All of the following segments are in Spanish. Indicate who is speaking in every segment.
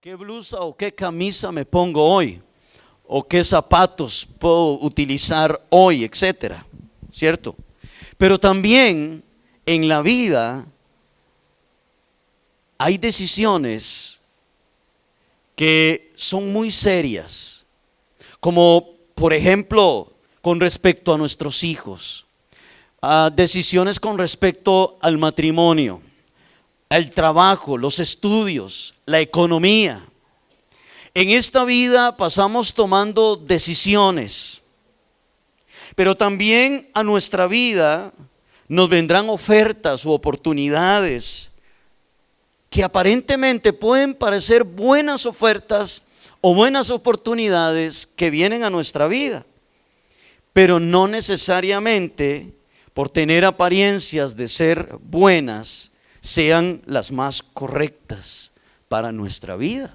Speaker 1: ¿Qué blusa o qué camisa me pongo hoy? ¿O qué zapatos puedo utilizar hoy? Etcétera, ¿cierto? Pero también en la vida hay decisiones que son muy serias, como por ejemplo con respecto a nuestros hijos, decisiones con respecto al matrimonio, al trabajo, los estudios, la economía. En esta vida pasamos tomando decisiones, pero también a nuestra vida nos vendrán ofertas u oportunidades que aparentemente pueden parecer buenas ofertas o buenas oportunidades que vienen a nuestra vida, pero no necesariamente por tener apariencias de ser buenas sean las más correctas para nuestra vida.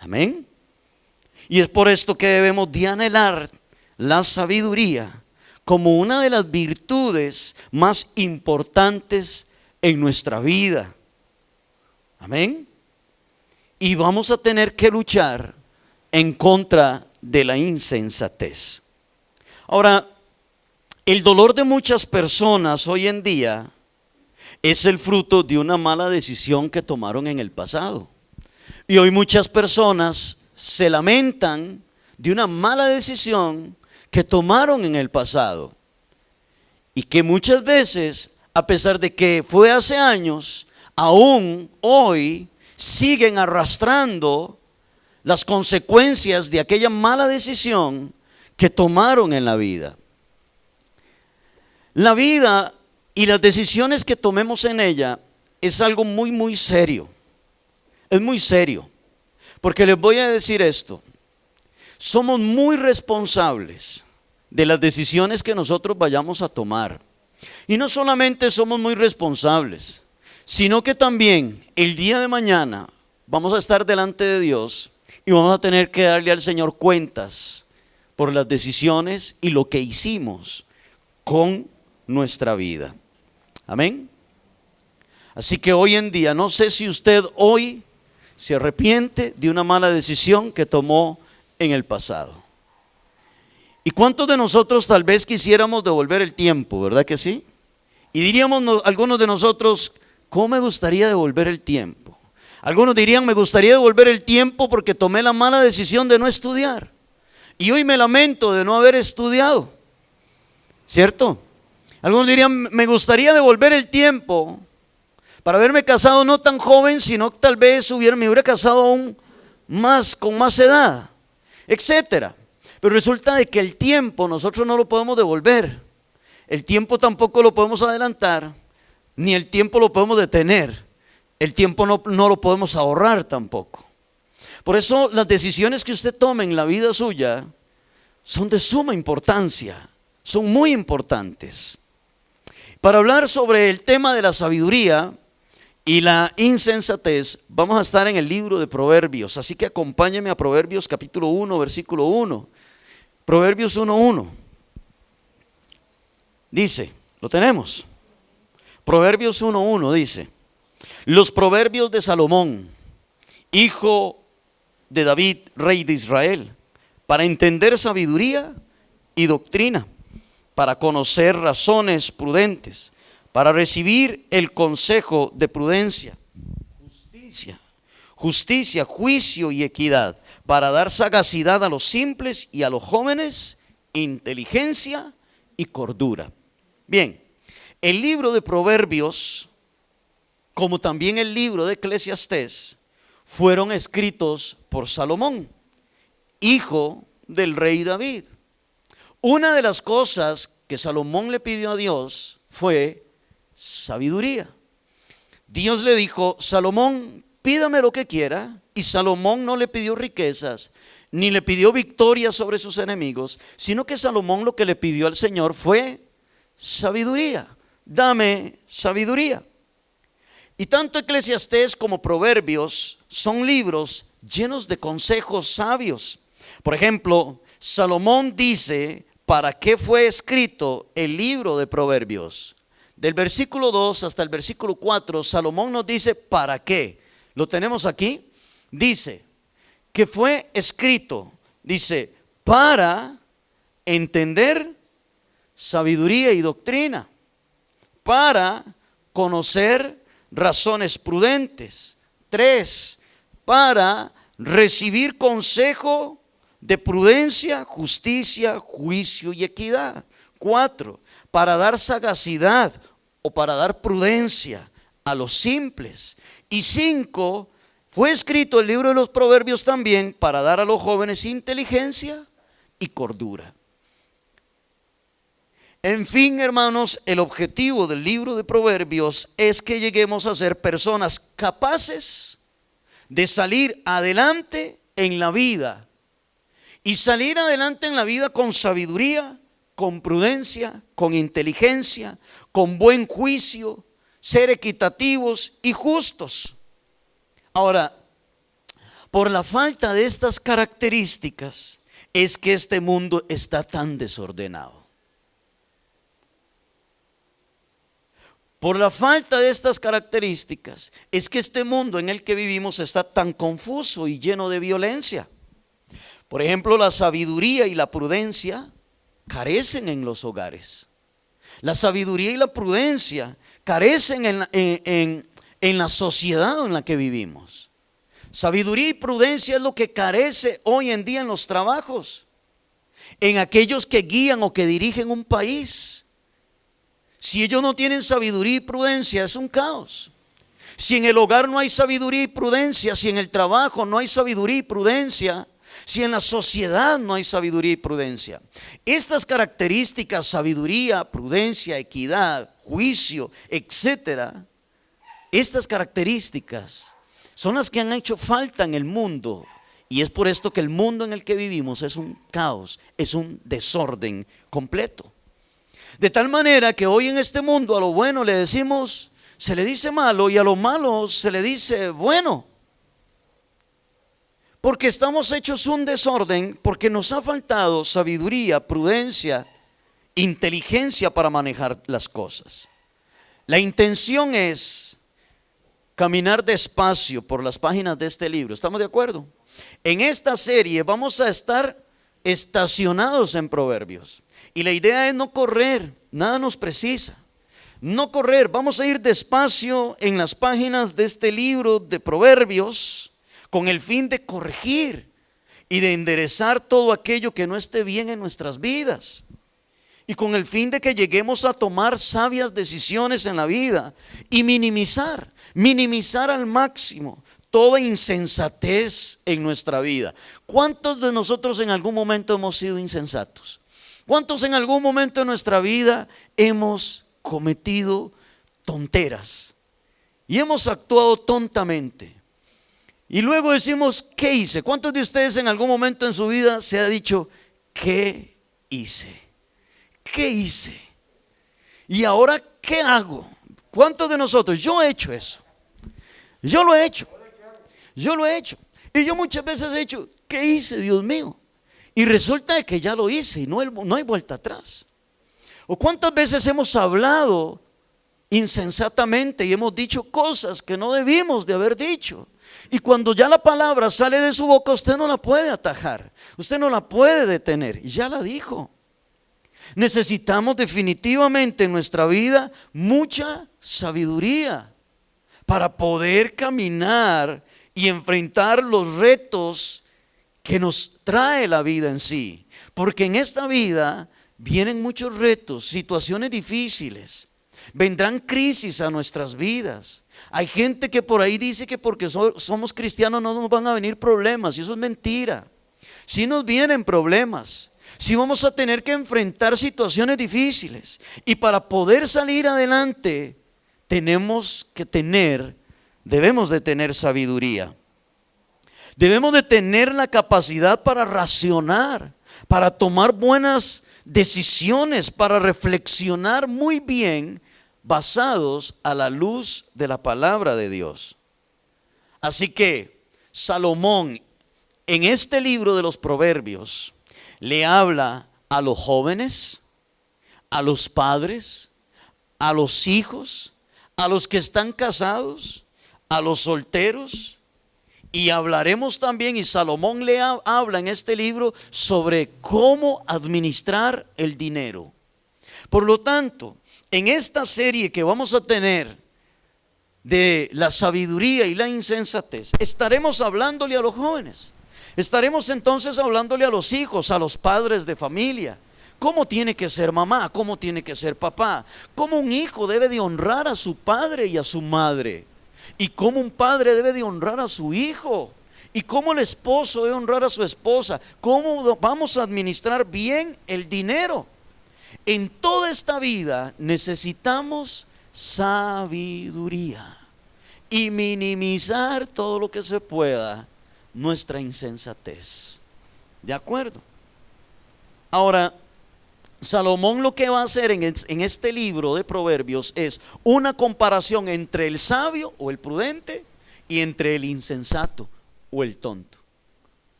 Speaker 1: Amén. Y es por esto que debemos de anhelar la sabiduría como una de las virtudes más importantes en nuestra vida. Amén. Y vamos a tener que luchar en contra de la insensatez. Ahora, el dolor de muchas personas hoy en día es el fruto de una mala decisión que tomaron en el pasado. Y hoy muchas personas se lamentan de una mala decisión que tomaron en el pasado. Y que muchas veces, a pesar de que fue hace años, aún hoy siguen arrastrando las consecuencias de aquella mala decisión que tomaron en la vida. La vida y las decisiones que tomemos en ella es algo muy, muy serio. Es muy serio. Porque les voy a decir esto. Somos muy responsables de las decisiones que nosotros vayamos a tomar. Y no solamente somos muy responsables, sino que también el día de mañana vamos a estar delante de Dios y vamos a tener que darle al Señor cuentas por las decisiones y lo que hicimos con nuestra vida. Amén. Así que hoy en día, no sé si usted hoy se arrepiente de una mala decisión que tomó en el pasado. ¿Y cuántos de nosotros tal vez quisiéramos devolver el tiempo, verdad que sí? Y diríamos algunos de nosotros, ¿cómo me gustaría devolver el tiempo? Algunos dirían, me gustaría devolver el tiempo porque tomé la mala decisión de no estudiar. Y hoy me lamento de no haber estudiado, ¿cierto? Algunos dirían, me gustaría devolver el tiempo para haberme casado no tan joven, sino que tal vez me hubiera casado aún más, con más edad, etcétera. Pero resulta de que el tiempo nosotros no lo podemos devolver. El tiempo tampoco lo podemos adelantar, ni el tiempo lo podemos detener. El tiempo no lo podemos ahorrar tampoco. Por eso las decisiones que usted tome en la vida suya son de suma importancia, son muy importantes. Para hablar sobre el tema de la sabiduría y la insensatez, vamos a estar en el libro de Proverbios. Así que acompáñeme a Proverbios capítulo 1, versículo 1. Proverbios 1:1. Dice, ¿lo tenemos? Proverbios 1:1 dice: los proverbios de Salomón, hijo de David, rey de Israel, para entender sabiduría y doctrina, para conocer razones prudentes, para recibir el consejo de prudencia, justicia, juicio y equidad, para dar sagacidad a los simples y a los jóvenes, inteligencia y cordura. Bien, el libro de Proverbios, como también el libro de Eclesiastés, fueron escritos por Salomón, hijo del rey David. Una de las cosas que Salomón le pidió a Dios fue sabiduría. Dios le dijo, Salomón, pídame lo que quiera. Y Salomón no le pidió riquezas, ni le pidió victoria sobre sus enemigos, sino que Salomón lo que le pidió al Señor fue sabiduría. Dame sabiduría. Y tanto Eclesiastés como Proverbios son libros llenos de consejos sabios. Por ejemplo, Salomón dice, ¿para qué fue escrito el libro de Proverbios? Del versículo 2 hasta el versículo 4, Salomón nos dice, ¿para qué? Lo tenemos aquí. dice que fue escrito, dice, para entender sabiduría y doctrina, para conocer razones prudentes. 3, para recibir consejo de prudencia, justicia, juicio y equidad. 4, para dar sagacidad o para dar prudencia a los simples. Y 5, fue escrito el libro de los Proverbios también para dar a los jóvenes inteligencia y cordura. En fin, hermanos, el objetivo del libro de Proverbios es que lleguemos a ser personas capaces de salir adelante en la vida. Y salir adelante en la vida con sabiduría, con prudencia, con inteligencia, con buen juicio, ser equitativos y justos. Ahora, por la falta de estas características es que este mundo está tan desordenado. Por la falta de estas características es que este mundo en el que vivimos está tan confuso y lleno de violencia. Por ejemplo, la sabiduría y la prudencia carecen en los hogares. La sabiduría y la prudencia carecen en la sociedad en la que vivimos. Sabiduría y prudencia es lo que carece hoy en día en los trabajos, en aquellos que guían o que dirigen un país. Si ellos no tienen sabiduría y prudencia, es un caos. Si en el hogar no hay sabiduría y prudencia, si en el trabajo no hay sabiduría y prudencia, si en la sociedad no hay sabiduría y prudencia. Estas características, sabiduría, prudencia, equidad, juicio, etcétera, estas características son las que han hecho falta en el mundo. Y es por esto que el mundo en el que vivimos es un caos, es un desorden completo. De tal manera que hoy en este mundo a lo bueno le decimos, se le dice malo, y a lo malo se le dice bueno. Porque estamos hechos un desorden, porque nos ha faltado sabiduría, prudencia, inteligencia para manejar las cosas. La intención es caminar despacio por las páginas de este libro. ¿Estamos de acuerdo? En esta serie vamos a estar estacionados en Proverbios. Y la idea es no correr, nada nos precisa. No correr, vamos a ir despacio en las páginas de este libro de Proverbios con el fin de corregir y de enderezar todo aquello que no esté bien en nuestras vidas. Y con el fin de que lleguemos a tomar sabias decisiones en la vida y minimizar al máximo toda insensatez en nuestra vida. ¿Cuántos de nosotros en algún momento hemos sido insensatos? ¿Cuántos en algún momento de nuestra vida hemos cometido tonteras y hemos actuado tontamente? Y luego decimos, ¿qué hice? ¿Cuántos de ustedes en algún momento en su vida se ha dicho, ¿qué hice? ¿Qué hice? ¿Y ahora qué hago? ¿Cuántos de nosotros? Yo he hecho eso. Yo lo he hecho. Y yo muchas veces he dicho, ¿qué hice, Dios mío? Y resulta que ya lo hice y no hay vuelta atrás. ¿O cuántas veces hemos hablado insensatamente y hemos dicho cosas que no debimos de haber dicho? Y cuando ya la palabra sale de su boca, usted no la puede atajar, usted no la puede detener, y ya la dijo. Necesitamos definitivamente en nuestra vida mucha sabiduría para poder caminar y enfrentar los retos que nos trae la vida en sí. Porque en esta vida vienen muchos retos, situaciones difíciles, vendrán crisis a nuestras vidas. Hay gente que por ahí dice que porque somos cristianos no nos van a venir problemas, y eso es mentira. Sí nos vienen problemas, sí vamos a tener que enfrentar situaciones difíciles, y para poder salir adelante debemos de tener sabiduría. Debemos de tener la capacidad para racionar, para tomar buenas decisiones, para reflexionar muy bien, basados a la luz de la palabra de Dios. Así que Salomón en este libro de los Proverbios le habla a los jóvenes, a los padres, a los hijos, a los que están casados, a los solteros, Y hablaremos también, y Salomón habla en este libro sobre cómo administrar el dinero. Por lo tanto, en esta serie que vamos a tener de la sabiduría y la insensatez, estaremos hablándole a los jóvenes. Estaremos entonces hablándole a los hijos, a los padres de familia. ¿Cómo tiene que ser mamá? ¿Cómo tiene que ser papá? ¿Cómo un hijo debe de honrar a su padre y a su madre? ¿Y cómo un padre debe de honrar a su hijo? ¿Y cómo el esposo debe honrar a su esposa? ¿Cómo vamos a administrar bien el dinero? En toda esta vida necesitamos sabiduría y minimizar todo lo que se pueda nuestra insensatez. ¿De acuerdo? Ahora, Salomón lo que va a hacer en este libro de Proverbios es una comparación entre el sabio o el prudente y entre el insensato o el tonto.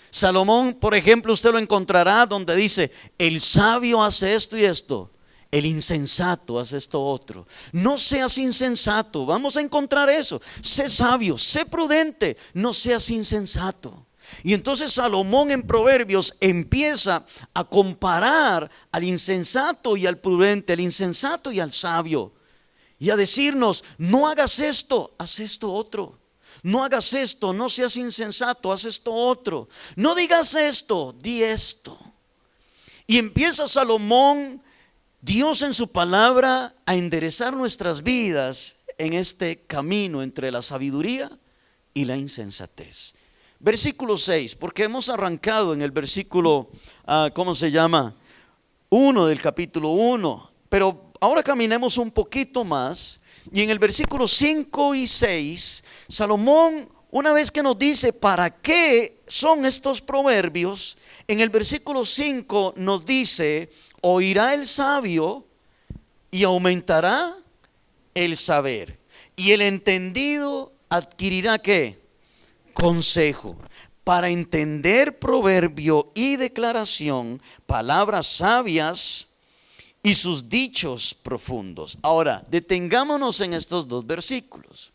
Speaker 1: Salomón, por ejemplo, usted lo encontrará donde dice: el sabio hace esto y esto, el insensato hace esto otro. No seas insensato, vamos a encontrar eso. Sé sabio, sé prudente, no seas insensato. Y entonces Salomón en Proverbios empieza a comparar al insensato y al prudente, al insensato y al sabio, y a decirnos: no hagas esto, haz esto otro. No hagas esto, no seas insensato, haz esto otro. No digas esto, di esto. Y empieza Salomón, Dios en su palabra, a enderezar nuestras vidas en este camino entre la sabiduría y la insensatez. Versículo 6, porque hemos arrancado en el versículo, ¿cómo se llama? 1 del capítulo 1. Pero ahora caminemos un poquito más. Y en el versículo 5 y 6, Salomón, una vez que nos dice para qué son estos proverbios, en el versículo 5 nos dice: oirá el sabio y aumentará el saber, y el entendido adquirirá ¿qué? Consejo. Para entender proverbio y declaración, palabras sabias y sus dichos profundos. Ahora, detengámonos en estos dos versículos.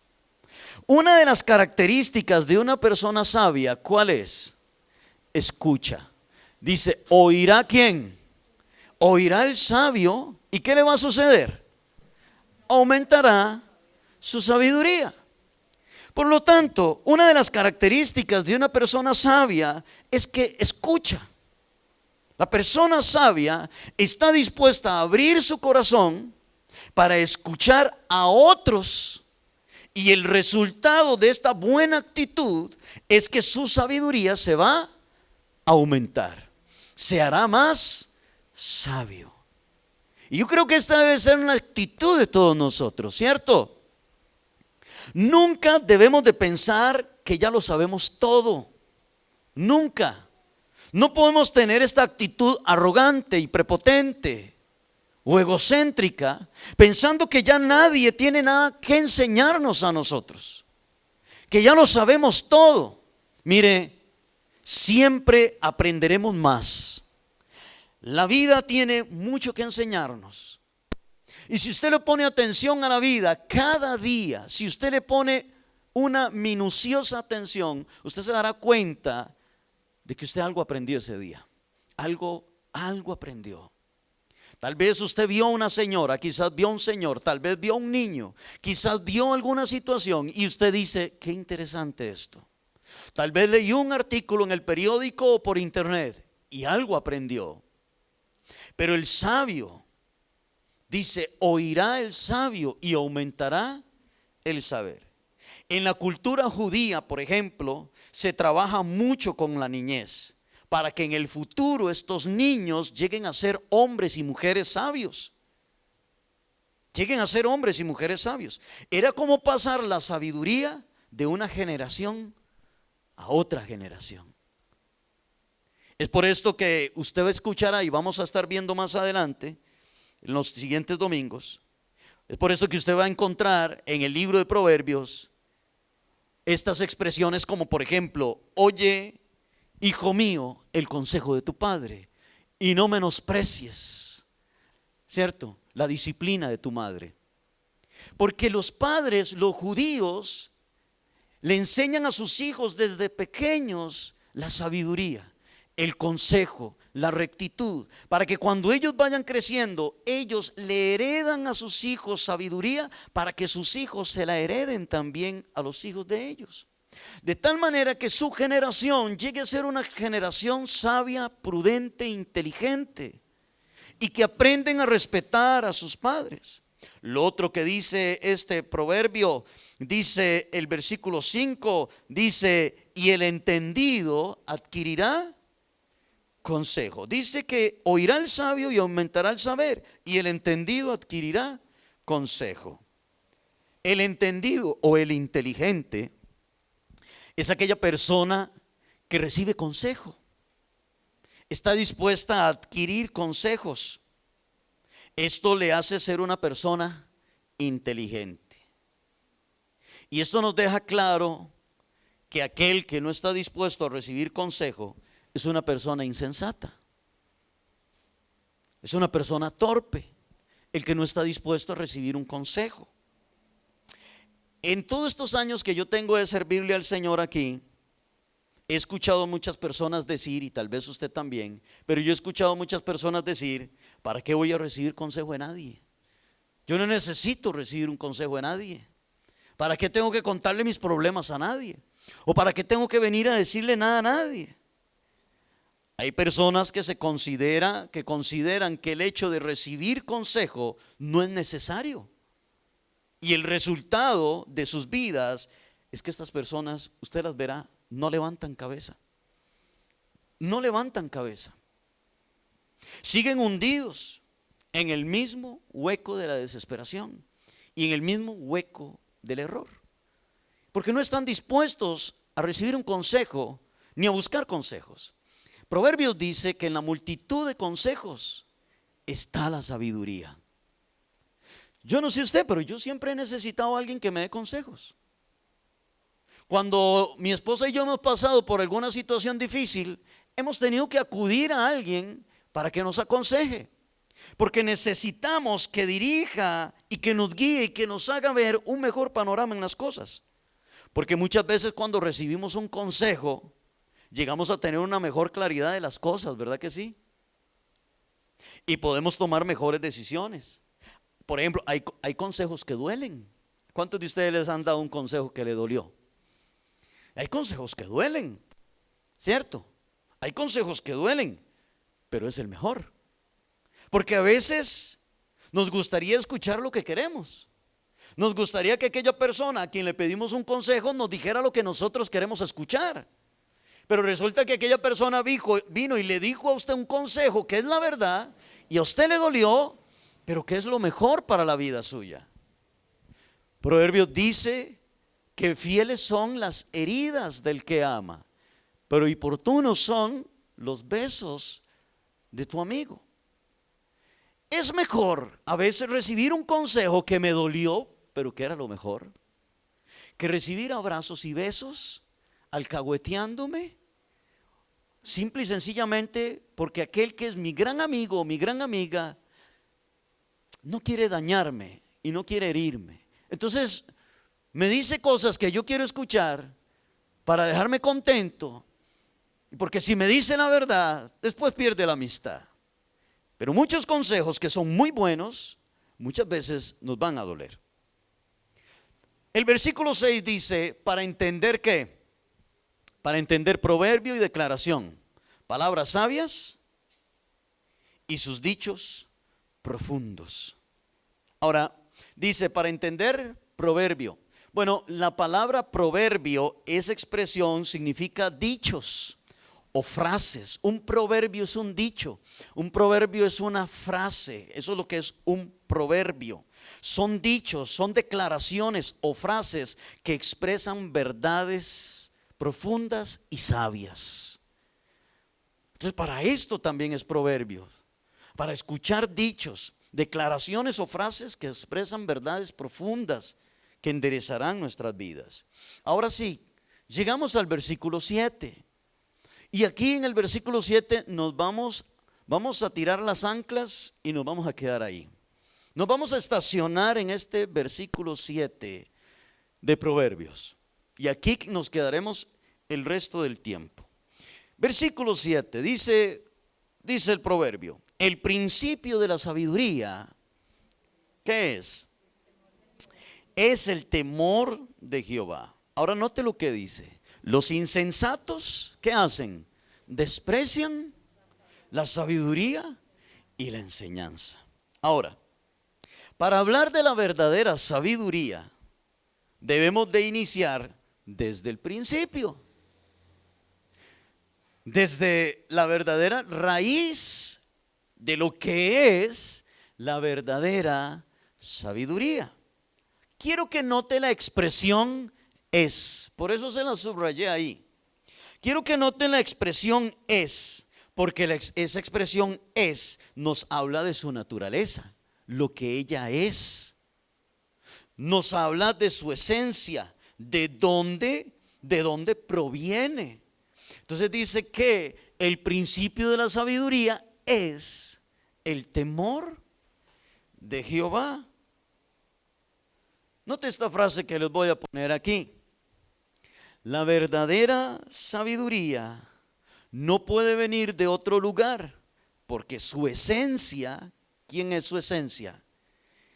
Speaker 1: Una de las características de una persona sabia, ¿cuál es? Escucha. Dice: ¿oirá quién? Oirá el sabio. ¿Y qué le va a suceder? Aumentará su sabiduría. Por lo tanto, una de las características de una persona sabia es que escucha. La persona sabia está dispuesta a abrir su corazón para escuchar a otros, y el resultado de esta buena actitud es que su sabiduría se va a aumentar, se hará más sabio. Y yo creo que esta debe ser una actitud de todos nosotros, ¿cierto? Nunca debemos de pensar que ya lo sabemos todo, nunca. No podemos tener esta actitud arrogante y prepotente o egocéntrica, pensando que ya nadie tiene nada que enseñarnos a nosotros, que ya lo sabemos todo. Mire, siempre aprenderemos más. La vida tiene mucho que enseñarnos. Y si usted le pone atención a la vida, cada día, si usted le pone una minuciosa atención, usted se dará cuenta de que usted algo aprendió ese día. Algo aprendió. Tal vez usted vio a una señora, quizás vio a un señor, tal vez vio a un niño, quizás vio alguna situación y usted dice: qué interesante esto. Tal vez leyó un artículo en el periódico o por internet y algo aprendió. Pero el sabio dice: oirá el sabio y aumentará el saber. En la cultura judía, por ejemplo, se trabaja mucho con la niñez para que en el futuro estos niños lleguen a ser hombres y mujeres sabios. Lleguen a ser hombres y mujeres sabios. Era como pasar la sabiduría de una generación a otra generación. Es por esto que usted escuchará, y vamos a estar viendo más adelante en los siguientes domingos, es por eso que usted va a encontrar en el libro de Proverbios estas expresiones como, por ejemplo: oye, hijo mío, el consejo de tu padre, y no menosprecies, ¿cierto?, la disciplina de tu madre. Porque los padres, los judíos, le enseñan a sus hijos desde pequeños la sabiduría, el consejo, la rectitud, para que cuando ellos vayan creciendo, ellos le heredan a sus hijos sabiduría, para que sus hijos se la hereden también a los hijos de ellos. De tal manera que su generación llegue a ser una generación sabia, prudente, inteligente, y que aprenden a respetar a sus padres. Lo otro que dice este proverbio, dice el versículo 5, dice, y el entendido adquirirá consejo. Dice que oirá el sabio y aumentará el saber, y el entendido adquirirá consejo. El entendido o el inteligente es aquella persona que recibe consejo, está dispuesta a adquirir consejos. Esto le hace ser una persona inteligente. Y esto nos deja claro que aquel que no está dispuesto a recibir consejo es una persona insensata, es una persona torpe, el que no está dispuesto a recibir un consejo. En todos estos años que yo tengo de servirle al Señor aquí, he escuchado a muchas personas decir, y tal vez usted también, pero yo he escuchado a muchas personas decir, ¿para qué voy a recibir consejo de nadie? Yo no necesito recibir un consejo de nadie. ¿Para qué tengo que contarle mis problemas a nadie? ¿O para qué tengo que venir a decirle nada a nadie? Hay personas que consideran que el hecho de recibir consejo no es necesario. Y el resultado de sus vidas es que estas personas, usted las verá, no levantan cabeza. No levantan cabeza. Siguen hundidos en el mismo hueco de la desesperación y en el mismo hueco del error. Porque no están dispuestos a recibir un consejo ni a buscar consejos. Proverbios dice que en la multitud de consejos está la sabiduría. Yo no sé usted, pero yo siempre he necesitado a alguien que me dé consejos. Cuando mi esposa y yo hemos pasado por alguna situación difícil, hemos tenido que acudir a alguien para que nos aconseje. Porque necesitamos que dirija y que nos guíe y que nos haga ver un mejor panorama en las cosas. Porque muchas veces cuando recibimos un consejo, llegamos a tener una mejor claridad de las cosas, ¿verdad que sí? Y podemos tomar mejores decisiones. Por ejemplo, hay consejos que duelen. ¿Cuántos de ustedes les han dado un consejo que le dolió? Hay consejos que duelen, ¿cierto? Hay consejos que duelen, pero es el mejor. Porque a veces nos gustaría escuchar lo que queremos. Nos gustaría que aquella persona a quien le pedimos un consejo nos dijera lo que nosotros queremos escuchar. Pero resulta que aquella persona vino y le dijo a usted un consejo que es la verdad y a usted le dolió, pero que es lo mejor para la vida suya. Proverbios dice que fieles son las heridas del que ama, pero importunos son los besos de tu amigo. Es mejor a veces recibir un consejo que me dolió, pero que era lo mejor, que recibir abrazos y besos alcahueteándome, simple y sencillamente porque aquel que es mi gran amigo o mi gran amiga no quiere dañarme y no quiere herirme. Entonces me dice cosas que yo quiero escuchar para dejarme contento, porque si me dice la verdad, después pierde la amistad. Pero muchos consejos que son muy buenos, muchas veces nos van a doler. El versículo 6 dice, ¿para entender qué? Para entender proverbio y declaración, palabras sabias y sus dichos profundos. Ahora, dice, para entender proverbio. Bueno, la palabra proverbio, esa expresión significa dichos o frases. Un proverbio es un dicho, un proverbio es una frase, eso es lo que es un proverbio. Son dichos, son declaraciones o frases que expresan verdades profundas y sabias. Entonces, para esto también es proverbio, para escuchar dichos, declaraciones o frases que expresan verdades profundas que enderezarán nuestras vidas. Ahora sí, llegamos al versículo 7. Y aquí en el versículo 7 nos vamos a tirar las anclas y nos vamos a quedar ahí. Nos vamos a estacionar en este versículo 7 de Proverbios. Y aquí nos quedaremos el resto del tiempo. Versículo 7, dice el proverbio, el principio de la sabiduría, ¿qué es? Es el temor de Jehová. Ahora note lo que dice. Los insensatos, ¿qué hacen? Desprecian la sabiduría y la enseñanza. Ahora, para hablar de la verdadera sabiduría, debemos de iniciar desde el principio. Desde la verdadera raíz de lo que es la verdadera sabiduría. Quiero que note la expresión es, por eso se la subrayé ahí. Quiero que noten la expresión es, porque esa expresión es nos habla de su naturaleza, lo que ella es. Nos habla de su esencia, de dónde proviene. Entonces dice que el principio de la sabiduría es el temor de Jehová. Note esta frase que les voy a poner aquí. La verdadera sabiduría no puede venir de otro lugar, porque su esencia, ¿quién es su esencia?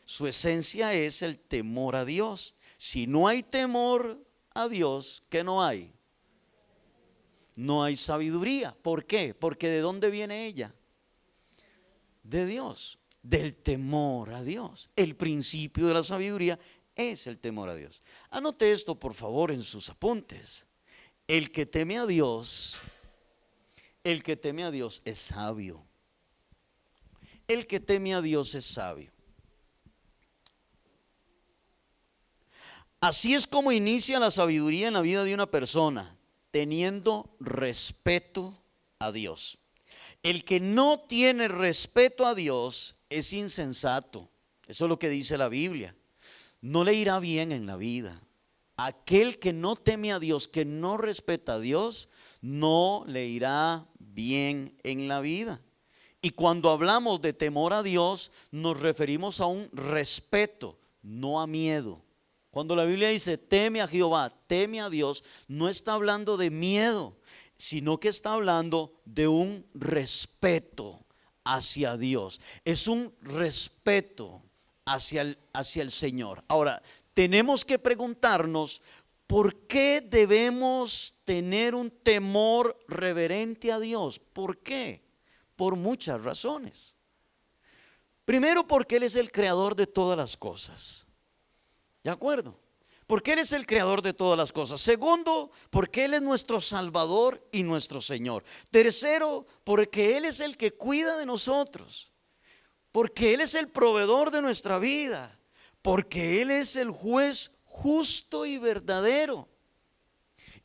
Speaker 1: Su esencia es el temor a Dios. Si no hay temor a Dios, ¿qué no hay? No hay sabiduría. ¿Por qué? Porque ¿de dónde viene ella? De Dios, del temor a Dios. El principio de la sabiduría es el temor a Dios. Anote esto por favor en sus apuntes. El que teme a Dios es sabio. El que teme a Dios es sabio. Así es como inicia la sabiduría en la vida de una persona, teniendo respeto a Dios. El que no tiene respeto a Dios es insensato. Eso es lo que dice la Biblia. No le irá bien en la vida. Aquel que no teme a Dios, que no respeta a Dios, no le irá bien en la vida. Y cuando hablamos de temor a Dios, nos referimos a un respeto, no a miedo. Cuando la Biblia dice teme a Jehová, teme a Dios, no está hablando de miedo, sino que está hablando de un respeto hacia Dios. Es un respeto hacia el Señor. Ahora, tenemos que preguntarnos, ¿por qué debemos tener un temor reverente a Dios? ¿Por qué? Por muchas razones. Primero, porque Él es el creador de todas las cosas. ¿De acuerdo? Porque Él es el creador de todas las cosas. Segundo, porque Él es nuestro Salvador y nuestro Señor. Tercero, porque Él es el que cuida de nosotros. Porque Él es el proveedor de nuestra vida. Porque Él es el juez justo y verdadero.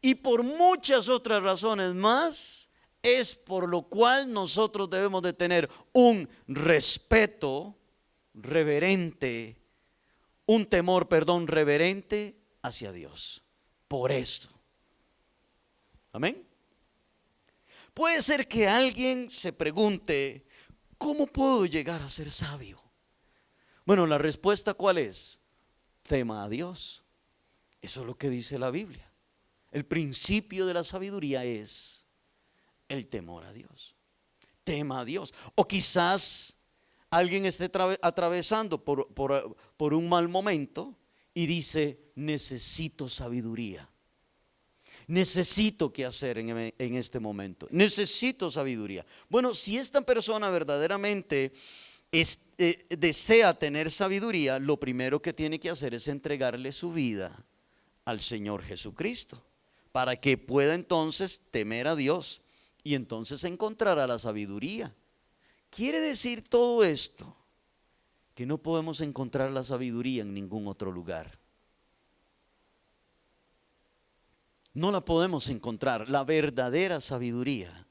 Speaker 1: Y por muchas otras razones más, es por lo cual nosotros debemos de tener un respeto reverente, un temor, reverente hacia Dios. Por esto. Amén. Puede ser que alguien se pregunte, ¿cómo puedo llegar a ser sabio? Bueno, la respuesta ¿cuál es? Tema a Dios. Eso es lo que dice la Biblia. El principio de la sabiduría es el temor a Dios. Tema a Dios. O quizás alguien esté atravesando por un mal momento y dice, necesito sabiduría. Necesito qué hacer en este momento. Necesito sabiduría. Bueno, si esta persona verdaderamente desea tener sabiduría, lo primero que tiene que hacer es entregarle su vida al Señor Jesucristo, para que pueda entonces temer a Dios y entonces encontrará la sabiduría. Quiere decir todo esto que no podemos encontrar la sabiduría en ningún otro lugar. No la podemos encontrar, la verdadera sabiduría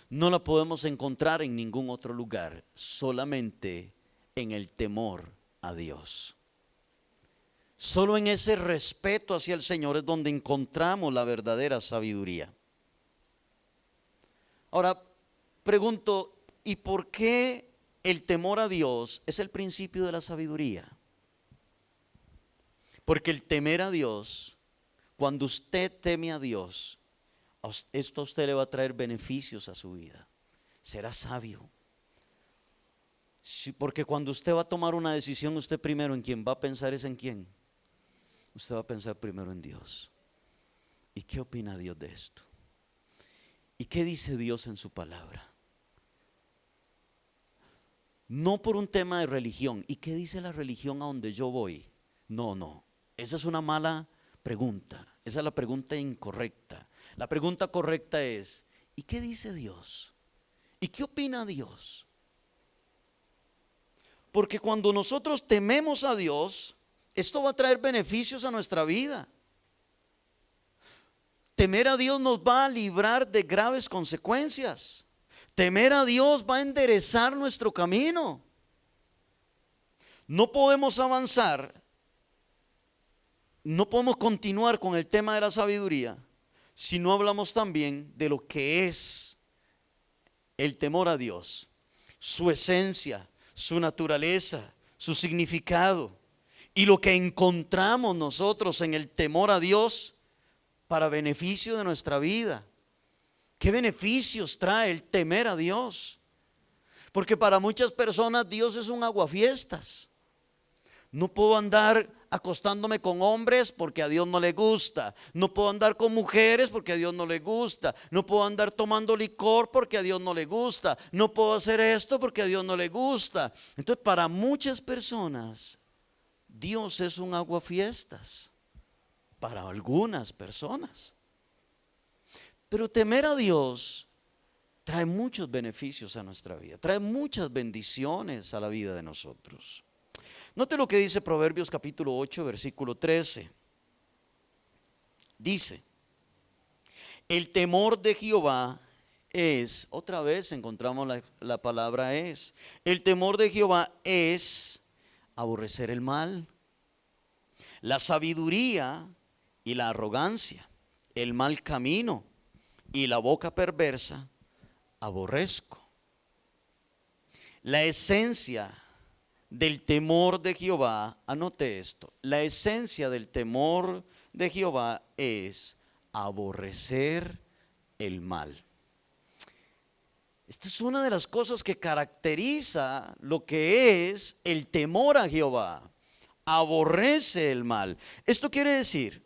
Speaker 1: no la podemos encontrar en ningún otro lugar, solamente en el temor a Dios. Solo en ese respeto hacia el Señor es donde encontramos la verdadera sabiduría. Ahora, pregunto, ¿y por qué el temor a Dios es el principio de la sabiduría? Porque el temer a Dios Cuando usted teme a Dios, esto a usted le va a traer beneficios a su vida. Será sabio. Sí, porque cuando usted va a tomar una decisión, usted primero en quién va a pensar es en quién. Usted va a pensar primero en Dios. ¿Y qué opina Dios de esto? ¿Y qué dice Dios en su palabra? No por un tema de religión. ¿Y qué dice la religión a donde yo voy? No. Esa es una mala pregunta. Esa es la pregunta incorrecta. La pregunta correcta es, ¿y qué dice Dios? ¿Y qué opina Dios? Porque cuando nosotros tememos a Dios, esto va a traer beneficios a nuestra vida. Temer a Dios nos va a librar de graves consecuencias. Temer a Dios va a enderezar nuestro camino. No podemos avanzar, no podemos continuar con el tema de la sabiduría si no hablamos también de lo que es el temor a Dios, su esencia, su naturaleza, su significado y lo que encontramos nosotros en el temor a Dios para beneficio de nuestra vida. ¿Qué beneficios trae el temer a Dios? Porque para muchas personas Dios es un aguafiestas. No puedo andar acostándome con hombres porque a Dios no le gusta. No puedo andar con mujeres porque a Dios no le gusta. No puedo andar tomando licor porque a Dios no le gusta. No puedo hacer esto porque a Dios no le gusta. Entonces, para muchas personas, Dios es un aguafiestas. Para algunas personas. Pero temer a Dios trae muchos beneficios a nuestra vida. Trae muchas bendiciones a la vida de nosotros. Note lo que dice Proverbios capítulo 8, versículo 13. Dice, el temor de Jehová es, otra vez encontramos la palabra es, el temor de Jehová es aborrecer el mal, la sabiduría y la arrogancia, el mal camino y la boca perversa, aborrezco. La esencia del temor de Jehová, anote esto, la esencia del temor de Jehová es aborrecer el mal. Esta es una de las cosas que caracteriza lo que es el temor a Jehová. Aborrece el mal. Esto quiere decir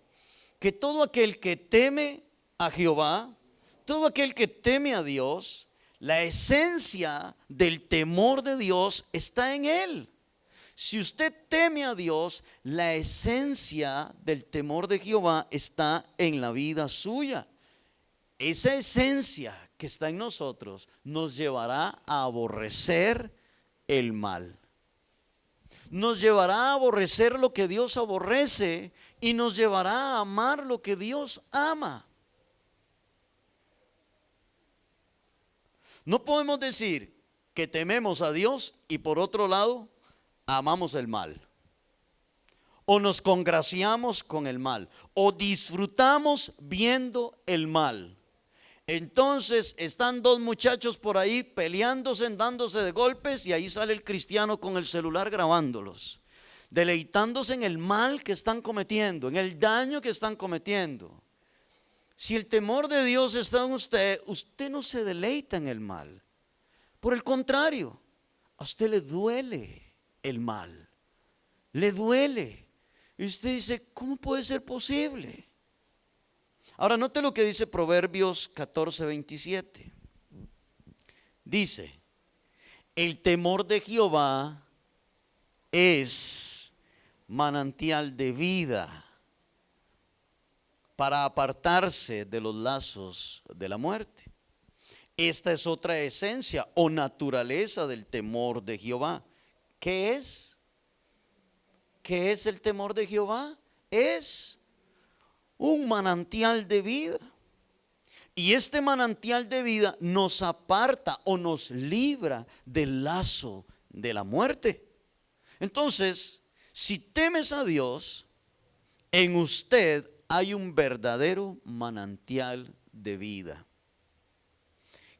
Speaker 1: que todo aquel que teme a Jehová, todo aquel que teme a Dios, la esencia del temor de Dios está en él. Si usted teme a Dios, la esencia del temor de Jehová está en la vida suya. Esa esencia que está en nosotros nos llevará a aborrecer el mal. Nos llevará a aborrecer lo que Dios aborrece y nos llevará a amar lo que Dios ama. No podemos decir que tememos a Dios y por otro lado amamos el mal. O nos congraciamos con el mal. O disfrutamos viendo el mal. Entonces están dos muchachos por ahí peleándose, dándose de golpes y ahí sale el cristiano con el celular grabándolos. Deleitándose en el mal que están cometiendo, en el daño que están cometiendo. Si el temor de Dios está en usted, usted no se deleita en el mal. Por el contrario, a usted le duele el mal. Le duele. Y usted dice, ¿cómo puede ser posible? Ahora note lo que dice Proverbios 14, 27. Dice, el temor de Jehová es manantial de vida para apartarse de los lazos de la muerte. Esta es otra esencia o naturaleza del temor de Jehová. ¿Qué es? ¿Qué es el temor de Jehová? Es un manantial de vida. Y este manantial de vida nos aparta o nos libra del lazo de la muerte. Entonces, si temes a Dios, en usted hay un verdadero manantial de vida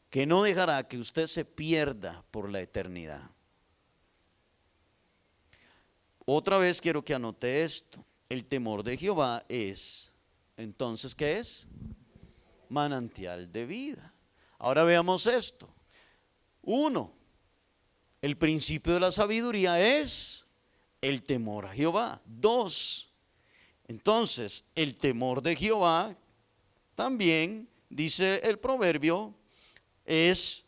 Speaker 1: que no dejará que usted se pierda por la eternidad. Otra vez quiero que anote esto. El temor de Jehová es Entonces, ¿qué es? Manantial de vida. Ahora veamos esto. 1. El principio de la sabiduría es el temor a Jehová. 2. Entonces, el temor de Jehová también, dice el proverbio, es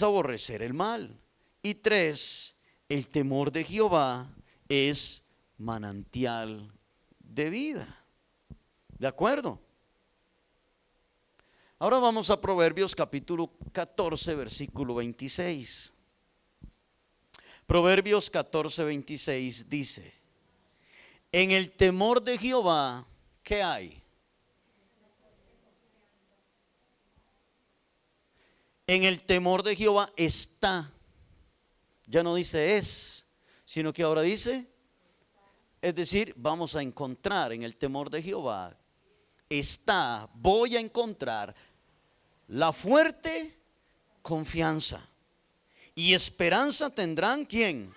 Speaker 1: aborrecer el mal. Y 3, el temor de Jehová es manantial de vida. ¿De acuerdo? Ahora vamos a Proverbios capítulo 14, versículo 26. Proverbios 14, 26 dice: en el temor de Jehová, ¿qué hay? En el temor de Jehová está. Ya no dice es, sino que ahora dice, es decir, vamos a encontrar en el temor de Jehová, voy a encontrar la fuerte confianza. Y esperanza tendrán, ¿quién?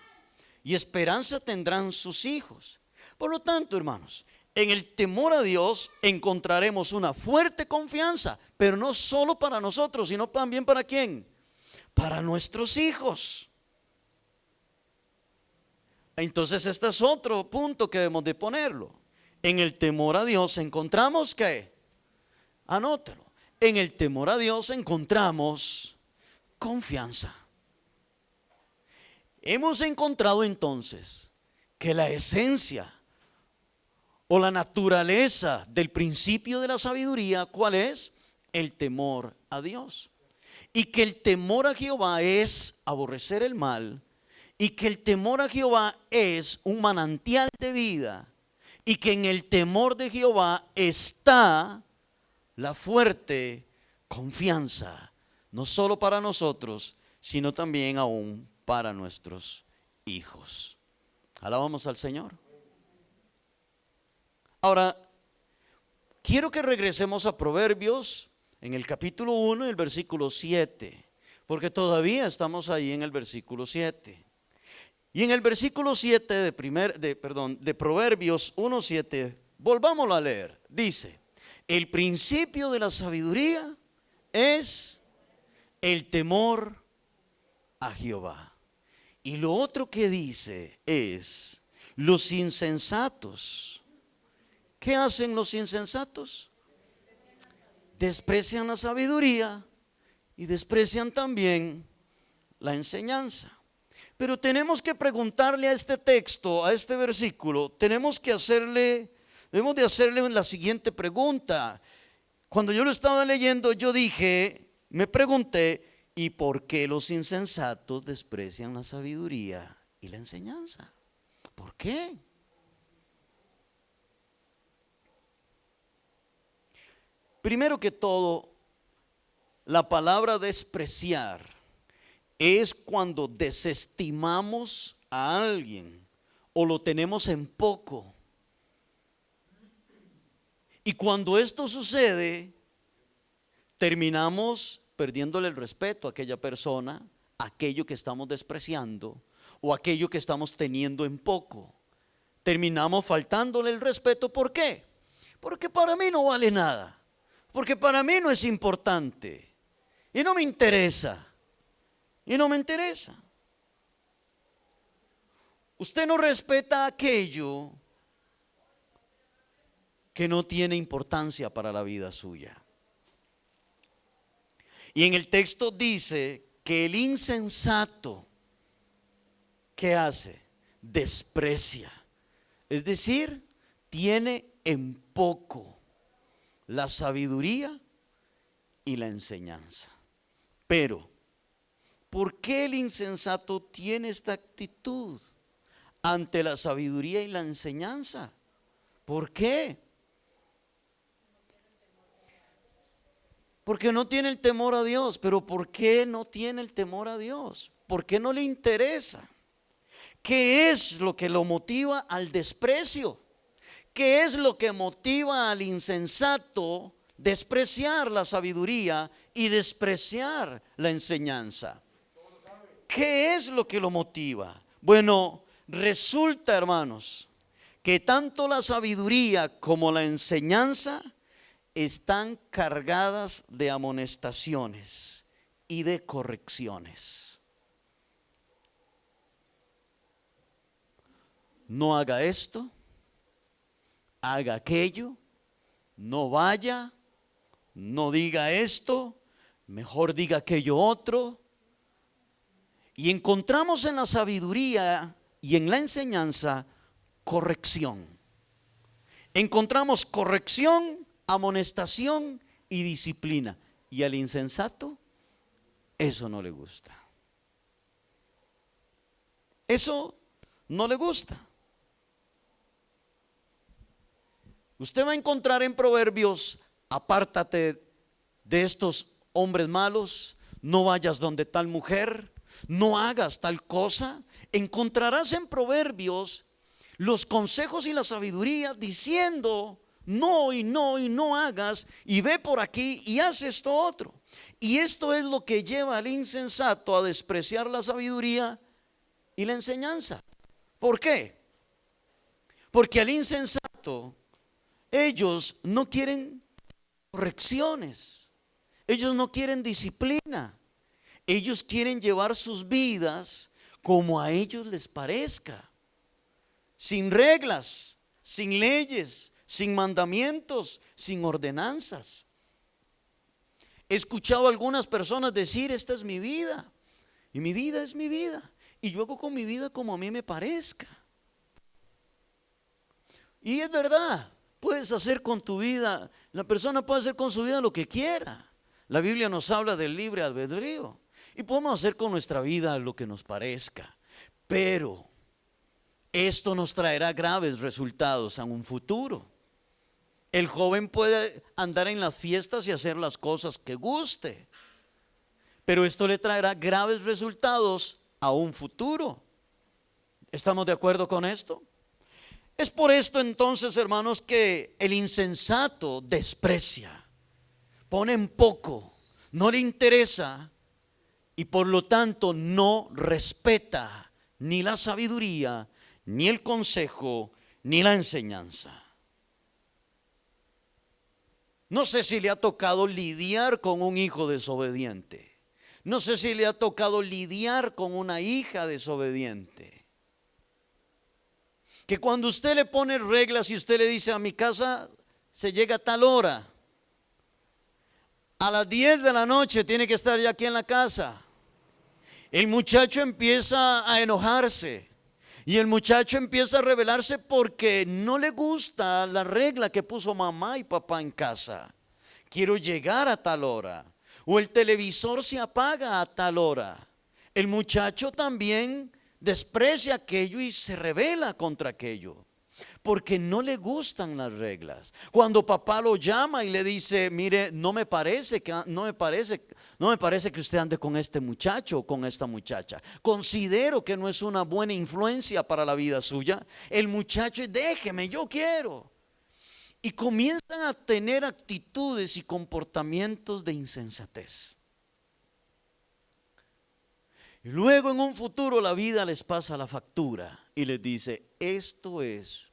Speaker 1: Y esperanza tendrán sus hijos. Por lo tanto, hermanos, en el temor a Dios encontraremos una fuerte confianza, pero no solo para nosotros, sino también para ¿quién? Para nuestros hijos. Entonces este es otro punto que debemos de ponerlo. En el temor a Dios encontramos ¿qué? Anótalo. En el temor a Dios encontramos confianza. Hemos encontrado entonces que la esencia o la naturaleza del principio de la sabiduría, ¿cuál es? El temor a Dios. Y que el temor a Jehová es aborrecer el mal, y que el temor a Jehová es un manantial de vida, y que en el temor de Jehová está la fuerte confianza, no solo para nosotros, sino también aún para nuestros hijos. Alabamos al Señor. Ahora, quiero que regresemos a Proverbios en el capítulo 1 y el versículo 7, porque todavía estamos ahí en el versículo 7. Y en el versículo 7 de Proverbios 1:7, volvámoslo a leer. Dice: el principio de la sabiduría es el temor a Jehová. Y lo otro que dice es: los insensatos. ¿Qué hacen los insensatos? Desprecian la sabiduría y desprecian también la enseñanza. Pero tenemos que preguntarle a este texto, a este versículo, debemos de hacerle la siguiente pregunta. Cuando yo lo estaba leyendo, me pregunté, ¿y por qué los insensatos desprecian la sabiduría y la enseñanza? ¿Por qué? Primero que todo, la palabra despreciar es cuando desestimamos a alguien o lo tenemos en poco. Y cuando esto sucede, terminamos perdiéndole el respeto a aquella persona, a aquello que estamos despreciando o aquello que estamos teniendo en poco. Terminamos faltándole el respeto. ¿Por qué? Porque para mí no vale nada. Porque para mí no es importante. Y no me interesa. Y no me interesa. Usted no respeta aquello que no tiene importancia para la vida suya. Y en el texto dice que el insensato, ¿qué hace? Desprecia. Es decir, tiene en poco la sabiduría y la enseñanza. Pero, ¿por qué el insensato tiene esta actitud ante la sabiduría y la enseñanza? ¿Por qué? Porque no tiene el temor a Dios. Pero ¿por qué no tiene el temor a Dios? ¿Por qué no le interesa? ¿Qué es lo que lo motiva al desprecio? ¿Qué es lo que motiva al insensato despreciar la sabiduría y despreciar la enseñanza? ¿Qué es lo que lo motiva? Bueno, resulta, hermanos, que tanto la sabiduría como la enseñanza están cargadas de amonestaciones y de correcciones. No haga esto, haga aquello, no vaya, no diga esto, mejor diga aquello otro. Y encontramos en la sabiduría y en la enseñanza corrección. Encontramos corrección, amonestación y disciplina. Y al insensato, eso no le gusta. Eso no le gusta. Usted va a encontrar en Proverbios: apártate de estos hombres malos, no vayas donde tal mujer, no hagas tal cosa. Encontrarás en Proverbios los consejos y la sabiduría diciendo no y no y no hagas, y ve por aquí y haz esto otro. Y esto es lo que lleva al insensato a despreciar la sabiduría y la enseñanza. ¿Por qué? Porque al insensato ellos no quieren correcciones, ellos no quieren disciplina, ellos quieren llevar sus vidas como a ellos les parezca, sin reglas, sin leyes, sin mandamientos, sin ordenanzas. He escuchado a algunas personas decir: esta es mi vida, y mi vida es mi vida, y yo hago con mi vida como a mí me parezca. Y es verdad, puedes hacer con tu vida, la persona puede hacer con su vida lo que quiera. La Biblia nos habla del libre albedrío, y podemos hacer con nuestra vida lo que nos parezca, pero esto nos traerá graves resultados en un futuro. El joven puede andar en las fiestas y hacer las cosas que guste, pero esto le traerá graves resultados a un futuro. ¿Estamos de acuerdo con esto? Es por esto entonces, hermanos, que el insensato desprecia, pone en poco, no le interesa, y por lo tanto no respeta ni la sabiduría, ni el consejo, ni la enseñanza. No sé si le ha tocado lidiar con un hijo desobediente. No sé si le ha tocado lidiar con una hija desobediente. Que cuando usted le pone reglas y usted le dice: a mi casa se llega a tal hora, a las 10 de la noche tiene que estar ya aquí en la casa, el muchacho empieza a enojarse. Y el muchacho empieza a rebelarse porque no le gusta la regla que puso mamá y papá en casa. Quiero llegar a tal hora. O el televisor se apaga a tal hora. El muchacho también desprecia aquello y se rebela contra aquello, porque no le gustan las reglas. Cuando papá lo llama y le dice: mire, no me parece que usted ande con este muchacho o con esta muchacha. Considero que no es una buena influencia para la vida suya. El muchacho: déjeme, yo quiero. Y comienzan a tener actitudes y comportamientos de insensatez. Y luego en un futuro la vida les pasa la factura y les dice: esto es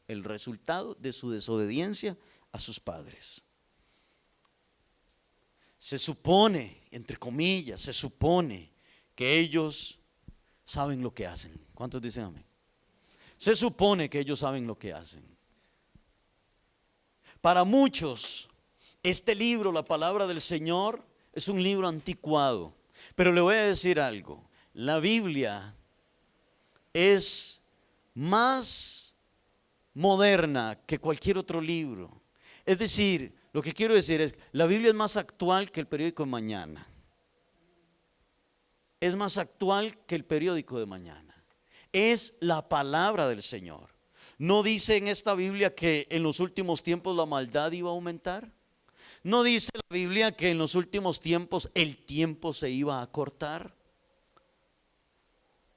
Speaker 1: el resultado de su desobediencia a sus padres. Se supone, entre comillas, se supone que ellos saben lo que hacen. ¿Cuántos dicen amén? Se supone que ellos saben lo que hacen. Para muchos, este libro, la palabra del Señor, es un libro anticuado. Pero le voy a decir algo: la Biblia es más moderna que cualquier otro libro. Es decir, lo que quiero decir es: la Biblia es más actual que el periódico de mañana. Es más actual que el periódico de mañana. Es la palabra del Señor. ¿No dice en esta Biblia que en los últimos tiempos la maldad iba a aumentar? ¿No dice la Biblia que en los últimos tiempos el tiempo se iba a acortar?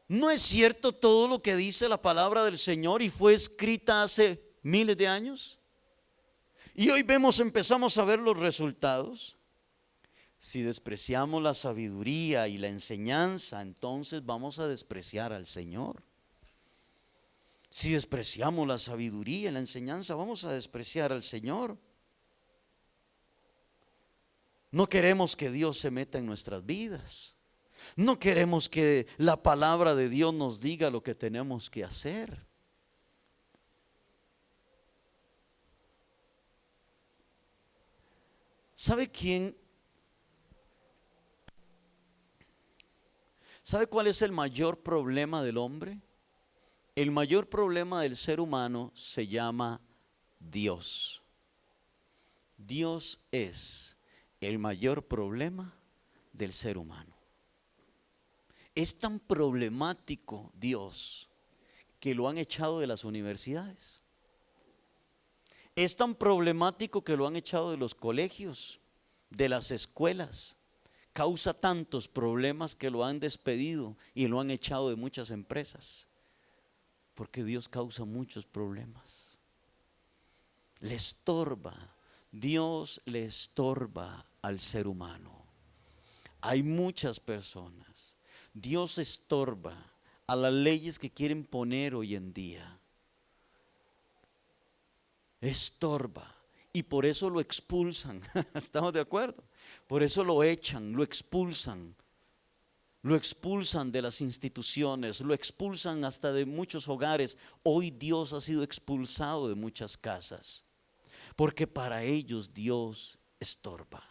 Speaker 1: ¿No es cierto todo lo que dice la palabra del Señor y fue escrita hace miles de años? Y hoy empezamos a ver los resultados. Si despreciamos la sabiduría y la enseñanza, entonces vamos a despreciar al Señor. Si despreciamos la sabiduría y la enseñanza, vamos a despreciar al Señor. No queremos que Dios se meta en nuestras vidas. No queremos que la palabra de Dios nos diga lo que tenemos que hacer. ¿Sabe quién? ¿Sabe cuál es el mayor problema del hombre? El mayor problema del ser humano se llama Dios. Dios es el mayor problema del ser humano. Es tan problemático Dios que lo han echado de las universidades. Es tan problemático que lo han echado de los colegios, de las escuelas. Causa tantos problemas que lo han despedido y lo han echado de muchas empresas. Porque Dios causa muchos problemas. Le estorba. Dios le estorba al ser humano. Hay muchas personas. Dios estorba a las leyes que quieren poner hoy en día. Estorba. Y por eso lo expulsan. ¿Estamos de acuerdo? Por eso lo echan, lo expulsan. Lo expulsan de las instituciones, lo expulsan hasta de muchos hogares. Hoy Dios ha sido expulsado de muchas casas, porque para ellos Dios estorba.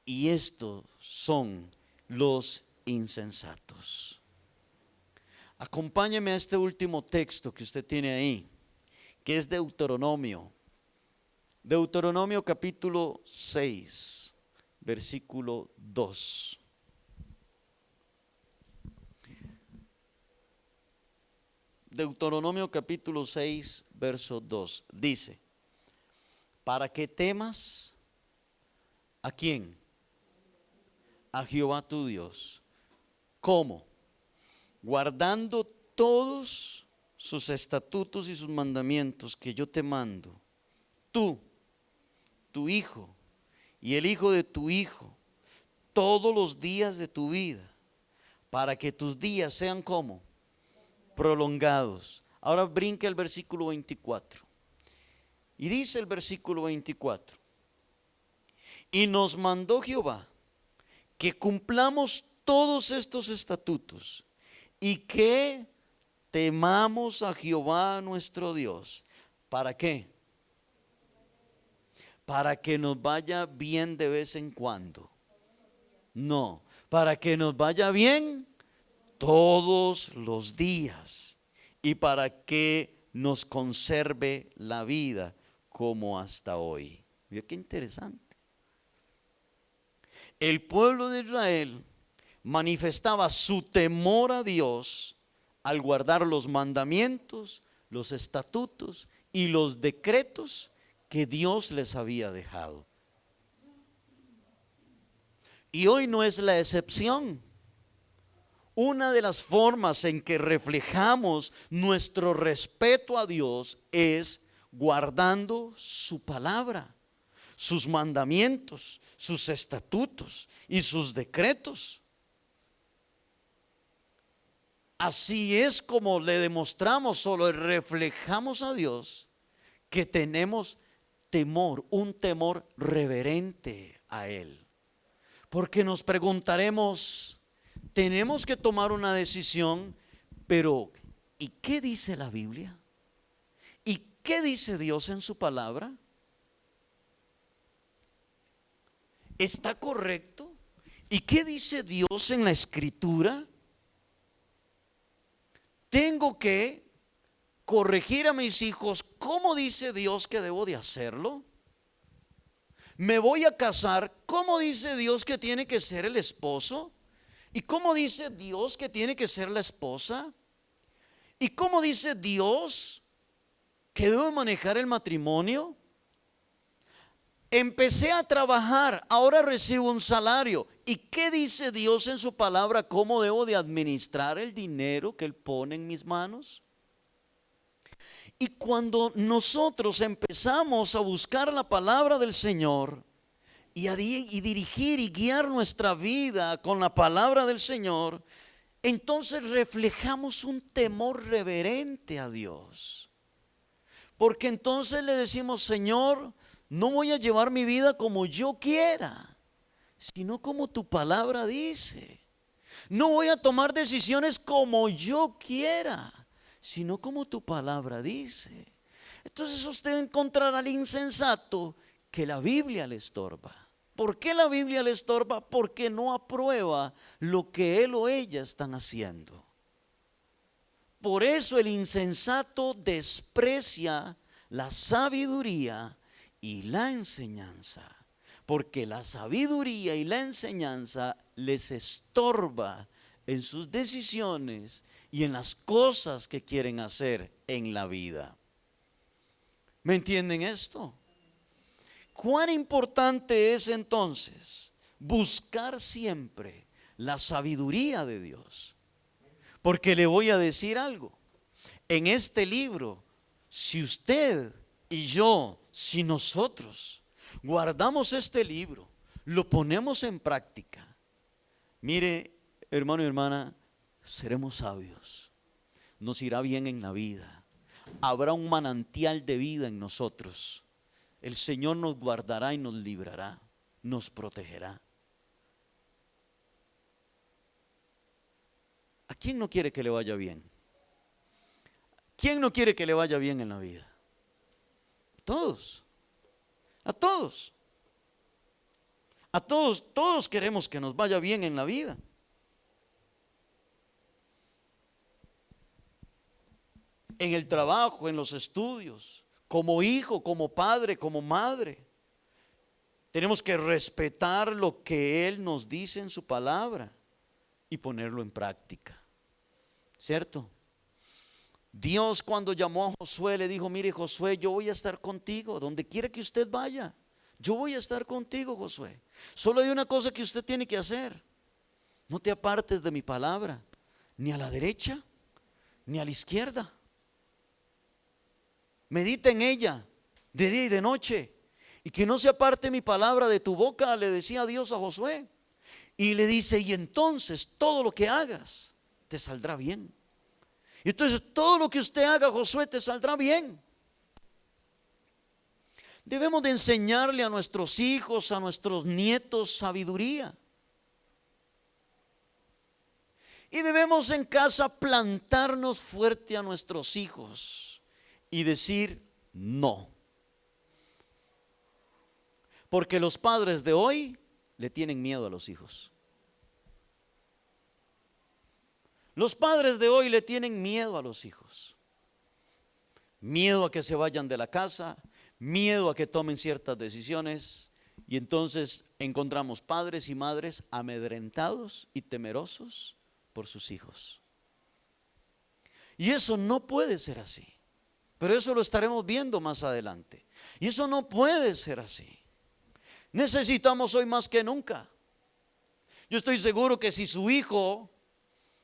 Speaker 1: Y estos son los insensatos. Acompáñeme a este último texto que usted tiene ahí, que es Deuteronomio. Deuteronomio capítulo 6, versículo 2. Deuteronomio capítulo 6, verso 2. Dice: para que temas, ¿a quién? A Jehová tu Dios. ¿Cómo? Guardando todos sus estatutos y sus mandamientos que yo te mando, tú, tu hijo y el hijo de tu hijo, todos los días de tu vida, para que tus días sean como prolongados. Ahora brinca el versículo 24. Y dice el versículo 24: y nos mandó Jehová que cumplamos todos estos estatutos y que temamos a Jehová nuestro Dios. ¿Para qué? Para que nos vaya bien de vez en cuando. No, para que nos vaya bien todos los días y para que nos conserve la vida como hasta hoy. Mira qué interesante. El pueblo de Israel manifestaba su temor a Dios al guardar los mandamientos, los estatutos y los decretos que Dios les había dejado. Y hoy no es la excepción. Una de las formas en que reflejamos nuestro respeto a Dios es guardando su palabra, sus mandamientos, sus estatutos y sus decretos. Así es como le demostramos o le reflejamos a Dios que tenemos temor, un temor reverente a Él. Porque nos preguntaremos, tenemos que tomar una decisión, pero ¿y qué dice la Biblia? ¿Y qué dice Dios en su palabra? ¿Está correcto? ¿Y qué dice Dios en la Escritura? Tengo que corregir a mis hijos. ¿Cómo dice Dios que debo de hacerlo? Me voy a casar. ¿Cómo dice Dios que tiene que ser el esposo? ¿Y cómo dice Dios que tiene que ser la esposa? ¿Y cómo dice Dios que debo manejar el matrimonio? Empecé a trabajar, ahora recibo un salario. ¿Y qué dice Dios en su palabra? ¿Cómo debo de administrar el dinero que Él pone en mis manos? Y cuando nosotros empezamos a buscar la palabra del Señor y dirigir y guiar nuestra vida con la palabra del Señor, entonces reflejamos un temor reverente a Dios. Porque entonces le decimos, Señor, no voy a llevar mi vida como yo quiera, sino como tu palabra dice. No voy a tomar decisiones como yo quiera, sino como tu palabra dice. Entonces usted encontrará al insensato que la Biblia le estorba. ¿Por qué la Biblia le estorba? Porque no aprueba lo que él o ella están haciendo. Por eso el insensato desprecia la sabiduría y la enseñanza. Porque la sabiduría y la enseñanza les estorba en sus decisiones y en las cosas que quieren hacer en la vida. ¿Me entienden esto? ¿Cuán importante es entonces buscar siempre la sabiduría de Dios? Porque le voy a decir algo. En este libro, si usted y yo, si nosotros guardamos este libro, lo ponemos en práctica, mire, hermano y hermana, seremos sabios. Nos irá bien en la vida. Habrá un manantial de vida en nosotros. El Señor nos guardará y nos librará, nos protegerá. ¿A quién no quiere que le vaya bien? ¿Quién no quiere que le vaya bien en la vida? A todos. A todos. A todos, todos queremos que nos vaya bien en la vida. En el trabajo, en los estudios, como hijo, como padre, como madre. Tenemos que respetar lo que Él nos dice en su palabra y ponerlo en práctica. ¿Cierto? Dios cuando llamó a Josué le dijo, mire Josué, yo voy a estar contigo, donde quiera que usted vaya. Yo voy a estar contigo, Josué. Solo hay una cosa que usted tiene que hacer. No te apartes de mi palabra, ni a la derecha, ni a la izquierda. Medita en ella de día y de noche, y que no se aparte mi palabra de tu boca, le decía Dios a Josué. Y le dice, y entonces todo lo que hagas te saldrá bien. Y entonces todo lo que usted haga, Josué, te saldrá bien. Debemos de enseñarle a nuestros hijos, a nuestros nietos sabiduría. Y debemos en casa plantarnos fuerte a nuestros hijos y decir no. Porque los padres de hoy le tienen miedo a los hijos. Los padres de hoy le tienen miedo a los hijos. Miedo a que se vayan de la casa, miedo a que tomen ciertas decisiones. Y entonces encontramos padres y madres amedrentados y temerosos por sus hijos. Y eso no puede ser así. Pero eso lo estaremos viendo más adelante. Y eso no puede ser así. Necesitamos hoy más que nunca. Yo estoy seguro que si su hijo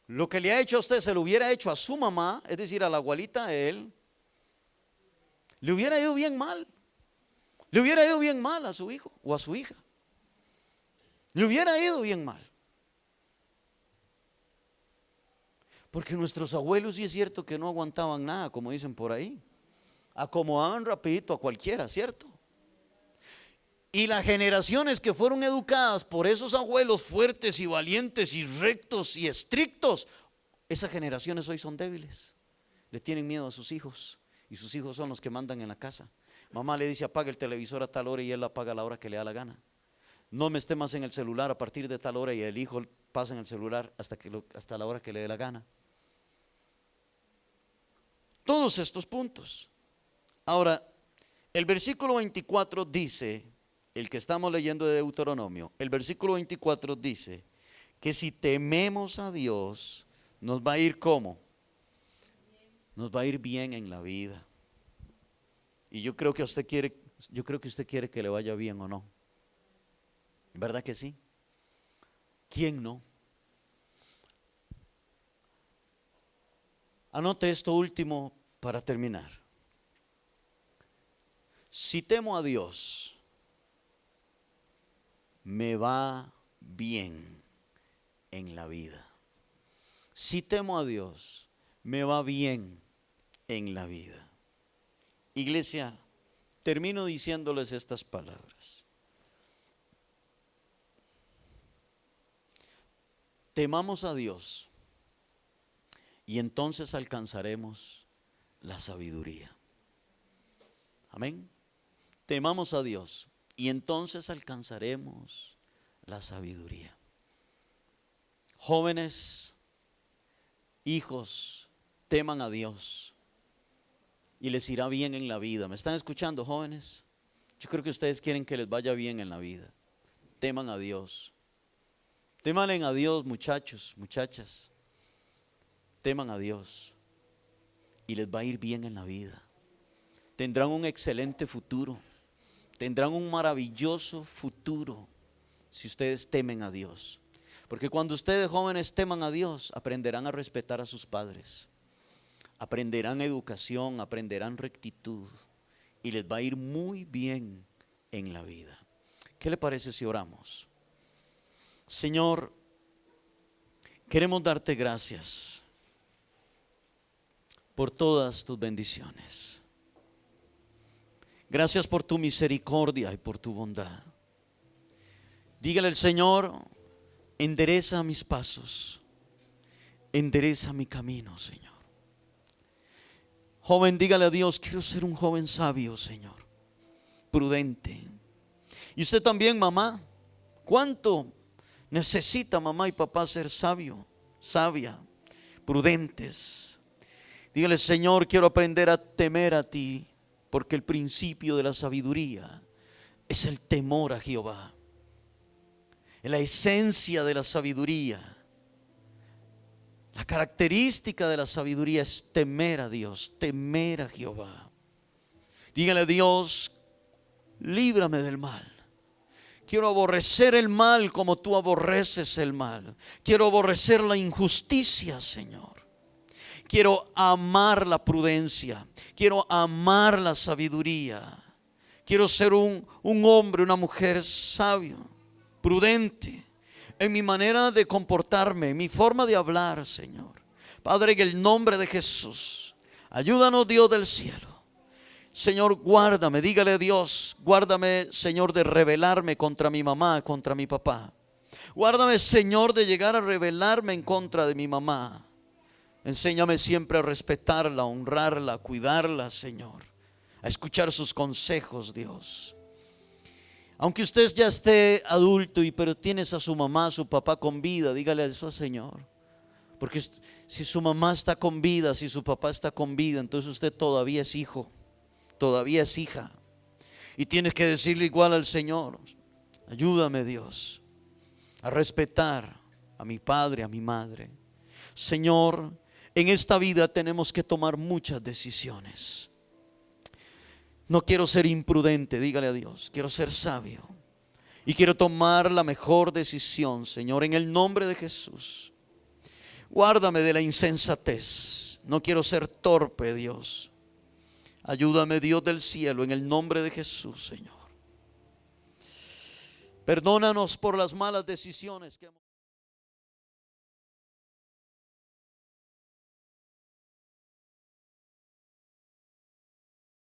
Speaker 1: lo que le ha hecho a usted se lo hubiera hecho a su mamá, es decir, a la abuelita a él, le hubiera ido bien mal. Le hubiera ido bien mal a su hijo o a su hija. Le hubiera ido bien mal. Porque nuestros abuelos sí es cierto que no aguantaban nada, como dicen por ahí. Acomodaban rapidito a cualquiera, ¿cierto? Y las generaciones que fueron educadas por esos abuelos fuertes y valientes y rectos y estrictos, esas generaciones hoy son débiles. Le tienen miedo a sus hijos y sus hijos son los que mandan en la casa. Mamá le dice apaga el televisor a tal hora y él la apaga a la hora que le da la gana. No me esté más en el celular a partir de tal hora y el hijo pasa en el celular hasta la hora que le dé la gana. Todos estos puntos. Ahora, el versículo 24 dice, el que estamos leyendo de Deuteronomio, el versículo 24 dice que si tememos a Dios, nos va a ir ¿cómo? Nos va a ir bien en la vida. Y yo creo que usted quiere que le vaya bien o no. ¿Verdad que sí? ¿Quién no? Anote esto último para terminar. Si temo a Dios, me va bien en la vida. si temo a Dios, me va bien en la vida. Iglesia, termino diciéndoles estas palabras. Temamos a Dios y entonces alcanzaremos la sabiduría. Amén. Temamos a Dios y entonces alcanzaremos la sabiduría. Jóvenes, hijos, teman a Dios y les irá bien en la vida. ¿Me están escuchando, jóvenes? Yo creo que ustedes quieren que les vaya bien en la vida. Teman a Dios. Teman a Dios, muchachos, muchachas. Teman a Dios y les va a ir bien en la vida. Tendrán un excelente futuro. Tendrán un maravilloso futuro si ustedes temen a Dios. Porque cuando ustedes jóvenes teman a Dios, aprenderán a respetar a sus padres. Aprenderán educación, aprenderán rectitud y les va a ir muy bien en la vida. ¿Qué le parece si oramos? Señor, queremos darte gracias por todas tus bendiciones. Gracias por tu misericordia y por tu bondad. Dígale al Señor, endereza mis pasos, endereza mi camino, Señor. Joven, dígale a Dios, quiero ser un joven sabio, Señor, prudente. Y usted también, mamá, ¿cuánto necesita mamá y papá ser sabio, sabia, prudentes? Dígale, Señor, quiero aprender a temer a ti, porque el principio de la sabiduría es el temor a Jehová. La esencia de la sabiduría, la característica de la sabiduría es temer a Dios, temer a Jehová. Dígale a Dios, líbrame del mal. Quiero aborrecer el mal como tú aborreces el mal. Quiero aborrecer la injusticia, Señor. Quiero amar la prudencia. Quiero amar la sabiduría. Quiero ser un hombre, una mujer sabio, prudente en mi manera de comportarme, en mi forma de hablar, Señor. Padre, en el nombre de Jesús, ayúdanos, Dios del cielo. Señor, guárdame, dígale a Dios, guárdame, Señor, de rebelarme contra mi mamá, contra mi papá. Guárdame, Señor, de llegar a rebelarme en contra de mi mamá. Enséñame siempre a respetarla, a honrarla, a cuidarla, Señor, a escuchar sus consejos, Dios. Aunque usted ya esté adulto pero tienes a su mamá, a su papá con vida, dígale eso al Señor. Porque si su mamá está con vida, si su papá está con vida, entonces usted todavía es hijo, todavía es hija. Y tienes que decirle igual al Señor, ayúdame, Dios, a respetar a mi padre, a mi madre. Señor, en esta vida tenemos que tomar muchas decisiones. No quiero ser imprudente, dígale a Dios, quiero ser sabio y quiero tomar la mejor decisión, Señor, en el nombre de Jesús. Guárdame de la insensatez, no quiero ser torpe, Dios. Ayúdame, Dios del cielo, en el nombre de Jesús, Señor. Perdónanos por las malas decisiones que hemos